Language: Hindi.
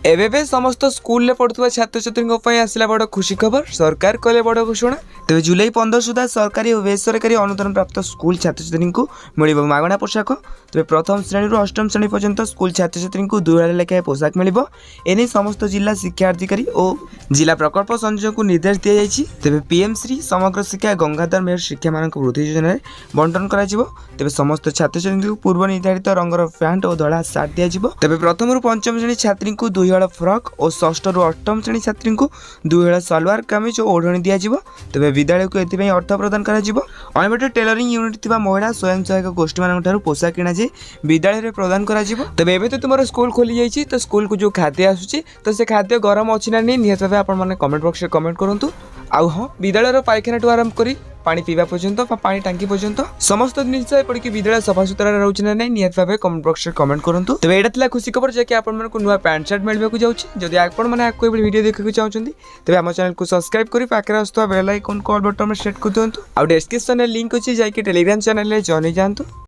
एबे समस्त स्कूल में पढ़ुवा छात्र छात्री आसला बड़ खुशी खबर सरकार कले बड़ घोषणा। तेज जुलाई 15 सुधा सरकारी और बेसरकारी अनुदान प्राप्त स्कूल छात्र छात्री को मिल मागणा पोशाक। तेज प्रथम श्रेणी अष्टम श्रेणी पर्यंत स्कूल छात्र छात्री को 2000 लेखाएं पोशाक मिल एने समस्त जिला शिक्षा अधिकारी और जिला प्रकल्प संयोजक को निर्देश दी जाएगी। तेज पीएम श्री समग्र शिक्षा गंगाधर मेहर शिक्षा मान वृद्धि योजन बंटन कर समस्त छात्र छात्री को पूर्व निर्धारित रंगर पैंट और धड़ा सार्ट दिज्व। तेज प्रथम पंचम श्रेणी छात्री को 2 हल फ्रक और षष्ठ रु अष्टम श्रेणी छात्री को 2 हल सलवार कमीज और ओढ़णी दिज्व। तेज विद्यालय को एथि अर्थ प्रदान कर टेलरिंग यूनिट थिबा महिला स्वयं सहायक गोष्ठी मान पोशाक किणा जाए विद्यालय प्रदान कर। तेज एबे तो तुम स्कूल खोली जाइए तो स्कूल को जो खाद्य आसूची तो से खाद्य गरम अच्छी ना नहीं निहत भाव आप कमेंट बॉक्स में कमेंट करूँ। आउ हाँ विद्यालय पायखाना ठू आरंभ करी पानी पीवा पर्यंत पानी टांकी पर्यंत समस्त जिनिस एपरिक विद्यालय सफा सुतरा रोचे ना नहीं निहत भाव कमेंट बॉक्स में कमेंट करूँ। तेज यहाँ खुशी खबर जैसे आपको नुआ पैंट सार्ट मिलवाक जाऊँगी। जदि आपने आपको वीडियो देखा चाहते तेज आम चैनल को सब्सक्राइब कर पाखे आसुवा बेल आइकन कॉल बटन में सेट कर दिखाँ। आ डिस्क्रिप्शन में लिंक अच्छी जाकि टेलीग्राम चैनल जॉइन हो जातु।